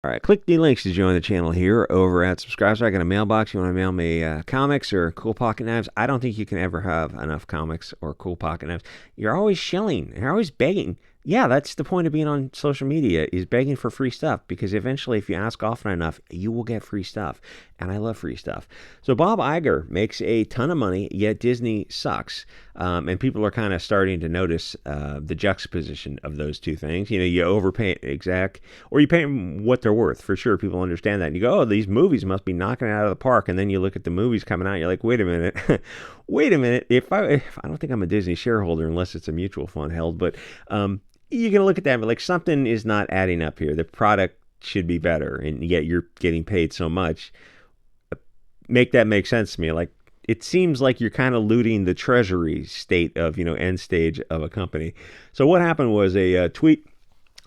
All right, click the links to join the channel here over at Subscribe. So I got a mailbox. You want to mail me comics or cool pocket knives? I don't think you can ever have enough comics or cool pocket knives. You're always shilling. You're always begging. Yeah, that's the point of being on social media, is begging for free stuff, because eventually if you ask often enough, you will get free stuff. And I love free stuff. So Bob Iger makes a ton of money, yet Disney sucks. And people are kind of starting to notice the juxtaposition of those two things. You know, you overpay exec, or you pay them what they're worth. For sure, people understand that. And you go, oh, these movies must be knocking it out of the park. And then you look at the movies coming out, you're like, wait a minute. Wait a minute. If I don't think I'm a Disney shareholder unless it's a mutual fund held, but you're going to look at that and be like, something is not adding up here. The product should be better, and yet you're getting paid so much. Make that make sense to me. Like, it seems like you're kind of looting the treasury state of, end stage of a company. So what happened was a tweet.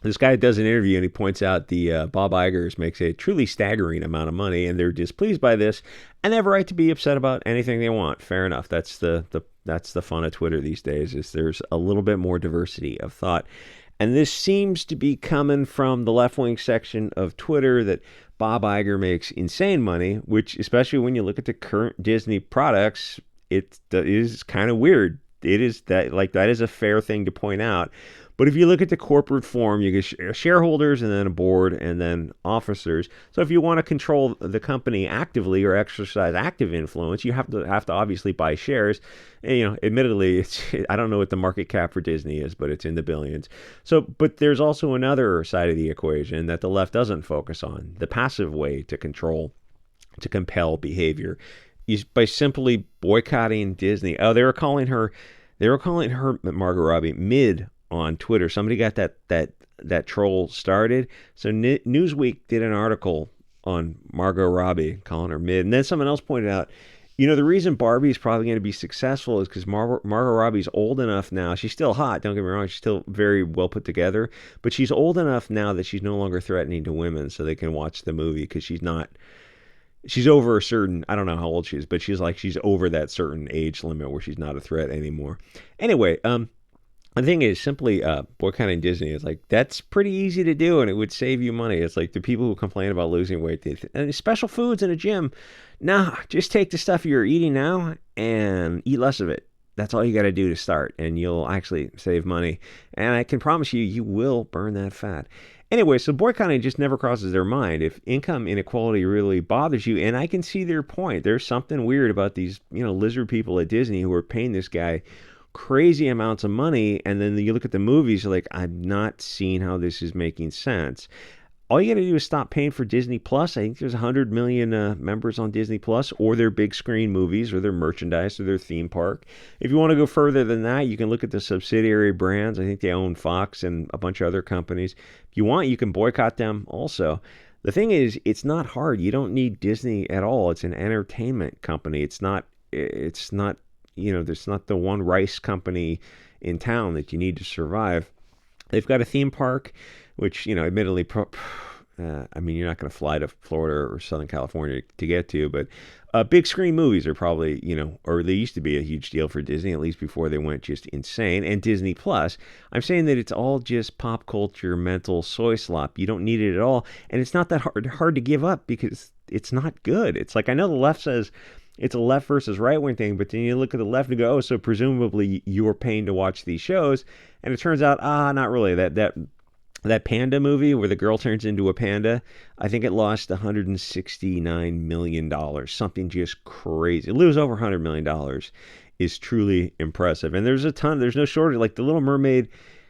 This guy does an interview and he points out the Bob Iger's makes a truly staggering amount of money, and they're displeased by this, and they have a right to be upset about anything they want. Fair enough. That's the fun of Twitter these days, is there's a little bit more diversity of thought. And this seems to be coming from the left-wing section of Twitter, that Bob Iger makes insane money, which, especially when you look at the current Disney products, it is kind of weird. It is that is a fair thing to point out. But if you look at the corporate form, you get shareholders and then a board and then officers. So if you want to control the company actively or exercise active influence, you have to obviously buy shares. And, admittedly, I don't know what the market cap for Disney is, but it's in the billions. So, but there's also another side of the equation that the left doesn't focus on: the passive way to compel behavior is by simply boycotting Disney. Oh, they were calling her Margot Robbie mid on Twitter. Somebody got that troll started. So Newsweek did an article on Margot Robbie calling her mid, and then someone else pointed out, the reason Barbie is probably going to be successful is because Margot Robbie's old enough now. She's still hot, don't get me wrong. She's still very well put together, but she's old enough now that she's no longer threatening to women, so they can watch the movie, because she's over a certain, I don't know how old she is, but she's over that certain age limit where she's not a threat anymore. Anyway, the thing is, simply boycotting Disney is like, that's pretty easy to do, and it would save you money. It's like the people who complain about losing weight, and special foods in a gym. Nah, just take the stuff you're eating now and eat less of it. That's all you got to do to start, and you'll actually save money. And I can promise you will burn that fat. Anyway, so boycotting just never crosses their mind. If income inequality really bothers you, and I can see their point, there's something weird about these, lizard people at Disney who are paying this guy crazy amounts of money, and then you look at the movies, you're like, I'm not seeing how this is making sense. All you got to do is stop paying for Disney Plus. I think there's 100 million members on Disney Plus, or their big screen movies, or their merchandise, or their theme park. If you want to go further than that, you can look at the subsidiary brands. I think they own Fox and a bunch of other companies. If you want, you can boycott them also. The thing is, it's not hard. You don't need Disney at all. It's an entertainment company. It's not there's not the one rice company in town that you need to survive. They've got a theme park, which, admittedly, you're not going to fly to Florida or Southern California to get to, but big screen movies are probably, or they used to be a huge deal for Disney, at least before they went just insane. And Disney Plus, I'm saying that it's all just pop culture, mental soy slop. You don't need it at all. And it's not that hard to give up, because it's not good. It's like, I know the left says it's a left versus right wing thing, but then you look at the left and go, oh, so presumably you're paying to watch these shows. And it turns out, not really. That panda movie where the girl turns into a panda, I think it lost $169 million. Something just crazy. Lose over $100 million is truly impressive. And there's no shortage. Like, The Little Mermaid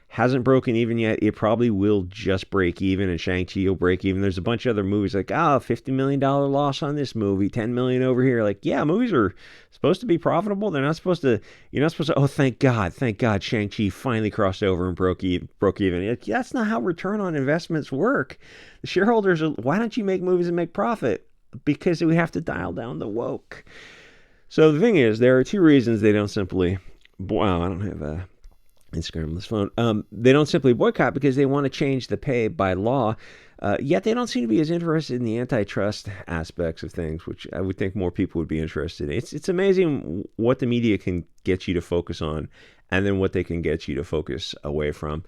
hasn't broken even yet. It probably will just break even, and Shang-Chi will break even. There's a bunch of other movies like, $50 million loss on this movie, $10 million over here. Like, yeah, movies are supposed to be profitable. You're not supposed to, oh, thank God, Shang-Chi finally crossed over and broke even. Like, that's not how return on investments work. The shareholders are, why don't you make movies and make profit? Because we have to dial down the woke. So the thing is, there are two reasons they don't simply, wow, I don't have a Instagram on this phone. They don't simply boycott because they want to change the pay by law. Yet they don't seem to be as interested in the antitrust aspects of things, which I would think more people would be interested in. It's amazing what the media can get you to focus on, and then what they can get you to focus away from.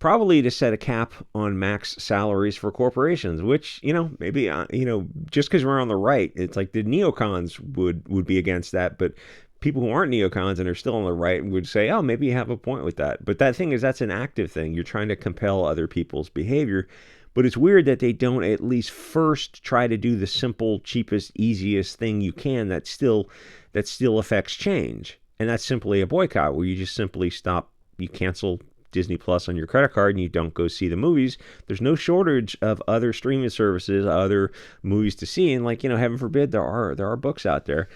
probably to set a cap on max salaries for corporations, which, maybe, just because we're on the right, it's like the neocons would be against that, but people who aren't neocons and are still on the right would say, oh, maybe you have a point with that. But that thing is, that's an active thing. You're trying to compel other people's behavior. But it's weird that they don't at least first try to do the simple, cheapest, easiest thing you can that still affects change. And that's simply a boycott, where you just simply stop, you cancel Disney Plus on your credit card and you don't go see the movies. There's no shortage of other streaming services, other movies to see. And heaven forbid, there are books out there.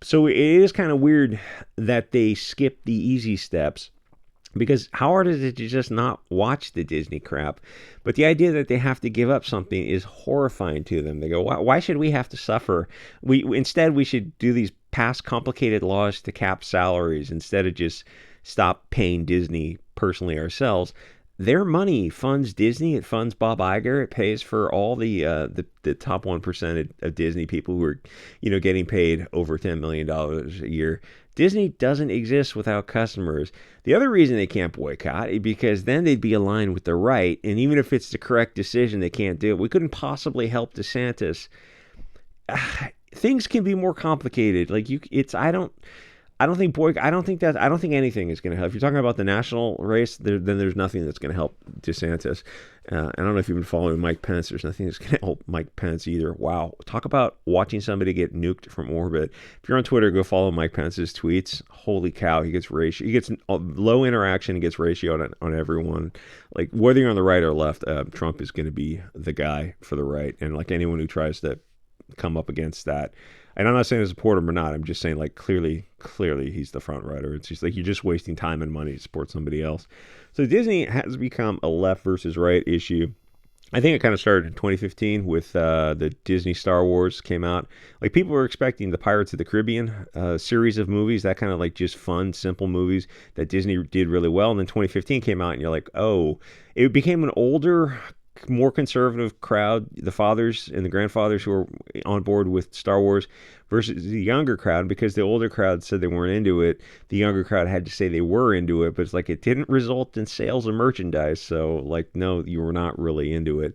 So it is kind of weird that they skip the easy steps, because how hard is it to just not watch the Disney crap? But the idea that they have to give up something is horrifying to them. They go, why should we have to suffer? Instead, we should do these pass complicated laws to cap salaries instead of just stop paying Disney personally ourselves. Their money funds Disney. It funds Bob Iger. It pays for all the top 1% of Disney people who are, getting paid over $10 million a year. Disney doesn't exist without customers. The other reason they can't boycott is because then they'd be aligned with the right, and even if it's the correct decision, they can't do it. We couldn't possibly help DeSantis. Things can be more complicated. I don't think anything is going to help. If you're talking about the national race, then there's nothing that's going to help DeSantis. I don't know if you've been following Mike Pence. There's nothing that's going to help Mike Pence either. Wow. Talk about watching somebody get nuked from orbit. If you're on Twitter, go follow Mike Pence's tweets. Holy cow. He gets low interaction and gets ratioed on everyone. Like, whether you're on the right or left, Trump is going to be the guy for the right. And anyone who tries to come up against that, and I'm not saying to support him or not. I'm just saying, clearly he's the front rider. It's just you're just wasting time and money to support somebody else. So Disney has become a left versus right issue. I think it kind of started in 2015 with the Disney Star Wars came out. People were expecting the Pirates of the Caribbean series of movies, that kind of just fun, simple movies that Disney did really well. And then 2015 came out and you're like, oh, it became an older, more conservative crowd, the fathers and the grandfathers who were on board with Star Wars, versus the younger crowd, because the older crowd said they weren't into it. The younger crowd had to say they were into it, but it's it didn't result in sales of merchandise. So no, you were not really into it.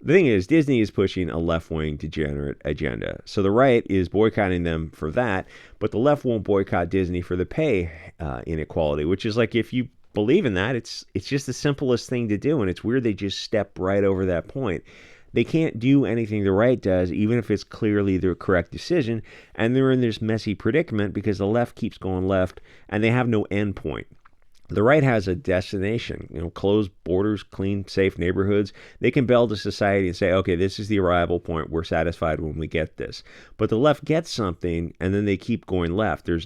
The thing is, Disney is pushing a left-wing degenerate agenda. So the right is boycotting them for that, but the left won't boycott Disney for the pay inequality, which is if you believe in that, it's just the simplest thing to do, and it's weird they just step right over that point. They can't do anything the right does, even if it's clearly the correct decision, and they're in this messy predicament because the left keeps going left, and they have no end point. The right has a destination, closed borders, clean, safe neighborhoods. They can build a society and say, okay, this is the arrival point. We're satisfied when we get this. But the left gets something, and then they keep going left. It's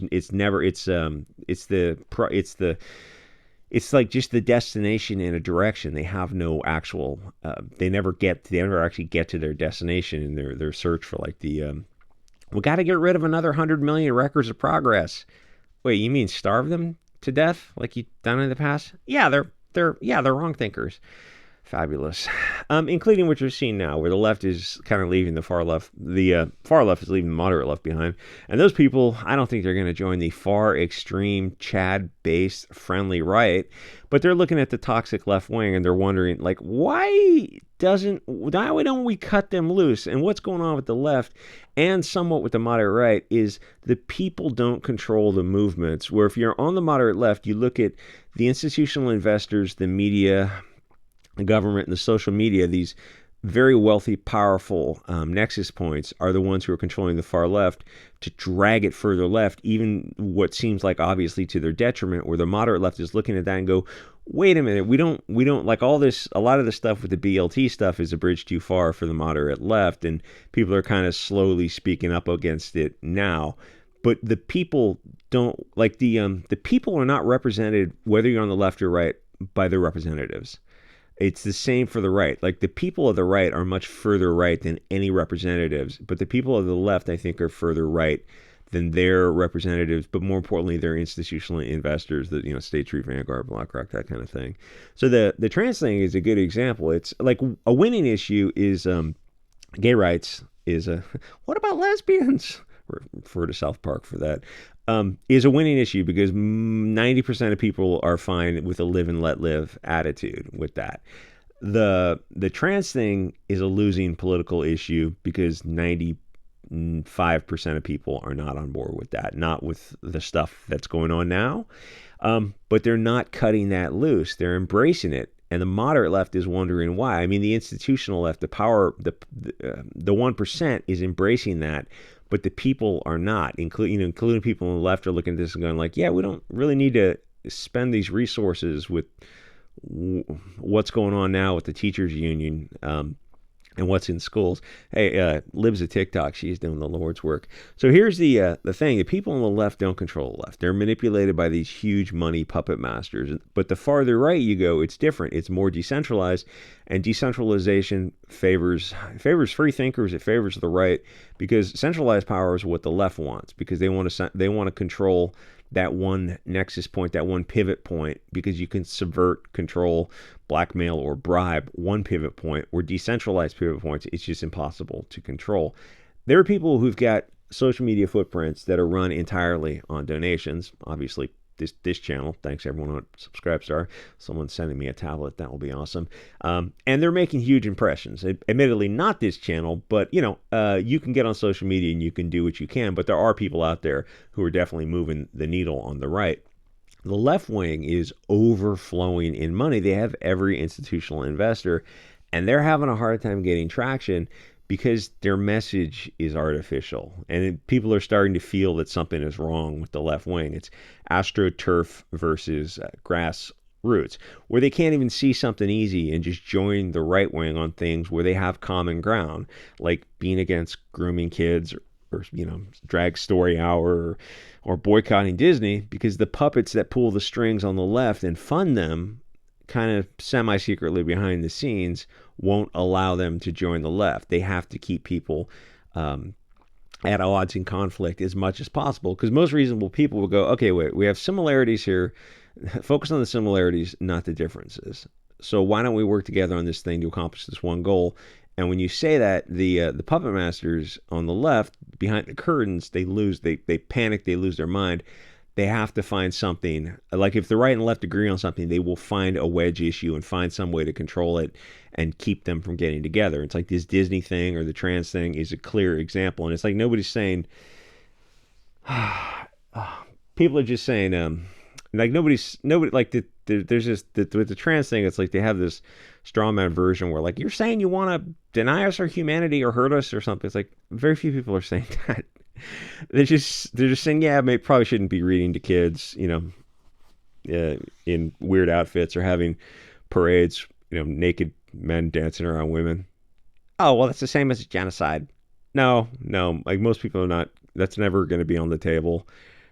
just the destination in a direction. They have no actual. They never actually get to their destination in their search for we got to get rid of another 100 million records of progress. Wait, you mean starve them to death like you've done in the past? Yeah, they're wrong thinkers. Fabulous. Including what you're seeing now, where the left is kind of leaving the far left. The far left is leaving the moderate left behind. And those people, I don't think they're going to join the far extreme Chad-based friendly right, but they're looking at the toxic left wing and they're wondering, why don't we cut them loose? And what's going on with the left and somewhat with the moderate right is the people don't control the movements, where if you're on the moderate left, you look at the institutional investors, the media, the government, and the social media, these very wealthy, powerful nexus points are the ones who are controlling the far left to drag it further left, even what seems like obviously to their detriment, where the moderate left is looking at that and go, wait a minute, we don't like all this, a lot of the stuff with the BLT stuff is a bridge too far for the moderate left, and people are kind of slowly speaking up against it now. But the people don't, the people are not represented, whether you're on the left or right, by their representatives. It's the same for the right. The people of the right are much further right than any representatives, but the people of the left, I think, are further right than their representatives, but more importantly, their institutional investors, the State Street, Vanguard, BlackRock, that kind of thing. So the trans thing is a good example. It's a winning issue is gay rights is what about lesbians? refer to South Park for that, is a winning issue because 90% of people are fine with a live and let live attitude with that. The trans thing is a losing political issue because 95% of people are not on board with that, not with the stuff that's going on now. But they're not cutting that loose. They're embracing it. And the moderate left is wondering why. I mean, the institutional left, the 1% is embracing that, but the people are not, including people on the left are looking at this and going like, yeah, we don't really need to spend these resources with what's going on now with the teachers union. And what's in schools. Hey, Lib's a TikTok. She's doing the Lord's work. So here's the thing. The people on the left don't control the left. They're manipulated by these huge money puppet masters. But the farther right you go, it's different. It's more decentralized. And decentralization favors free thinkers. It favors the right because centralized power is what the left wants because they want to control that one nexus point, that one pivot point, because you can subvert, control, blackmail, or bribe one pivot point, or decentralized pivot points. It's just impossible to control. There are people who've got social media footprints that are run entirely on donations. Obviously, this channel, thanks everyone on Subscribestar. Someone's sending me a tablet. That will be awesome. And they're making huge impressions. Admittedly, not this channel, but you can get on social media and you can do what you can. But there are people out there who are definitely moving the needle on the right. The left wing is overflowing in money. They have every institutional investor, and they're having a hard time getting traction because their message is artificial. And people are starting to feel that something is wrong with the left wing. It's AstroTurf versus grassroots, where they can't even see something easy and just join the right wing on things where they have common ground, like being against grooming kids or drag story hour or boycotting Disney, because the puppets that pull the strings on the left and fund them kind of semi-secretly behind the scenes won't allow them to join the left. They have to keep people at odds and conflict as much as possible, because most reasonable people will go, okay, wait, we have similarities here. Focus on the similarities, not the differences. So why don't we work together on this thing to accomplish this one goal? And when you say that, the puppet masters on the left, behind the curtains, they panic, they lose their mind. They have to find something, like if the right and left agree on something, they will find a wedge issue and find some way to control it and keep them from getting together. It's like this Disney thing or the trans thing is a clear example. And it's like nobody's saying, people are just saying, like nobody, like there's just, with the trans thing, it's like they have this straw man version where like, you're saying you want to deny us our humanity or hurt us or something. It's like very few people are saying that. They're just saying, yeah, probably shouldn't be reading to kids, in weird outfits or having parades, naked men dancing around women. Oh, well, that's the same as genocide. No, like most people are not. That's never going to be on the table.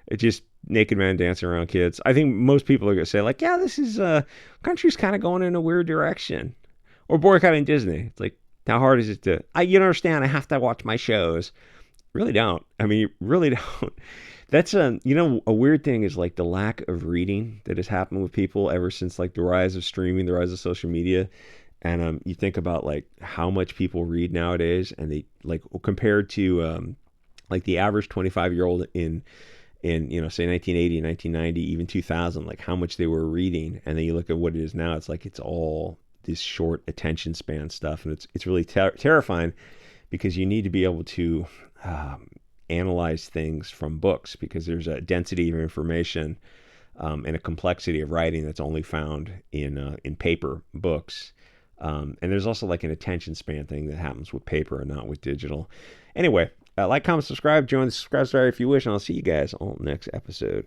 It's just naked men dancing around kids. I think most people are going to say like, yeah, this is country's kind of going in a weird direction. Or boycotting Disney. It's like, how hard is it to? You don't understand. I have to watch my shows. Really don't. I mean, you really don't. That's a weird thing is like the lack of reading that has happened with people ever since like the rise of streaming, the rise of social media. And you think about like how much people read nowadays, and they like compared to like the average 25-year-old in say 1980, 1990, even 2000, like how much they were reading. And then you look at what it is now, it's like it's all this short attention span stuff. And it's really terrifying because you need to be able to analyze things from books, because there's a density of information and a complexity of writing that's only found in paper books. And there's also like an attention span thing that happens with paper and not with digital. Anyway, like, comment, subscribe, join the Subscribestar if you wish, and I'll see you guys on the next episode.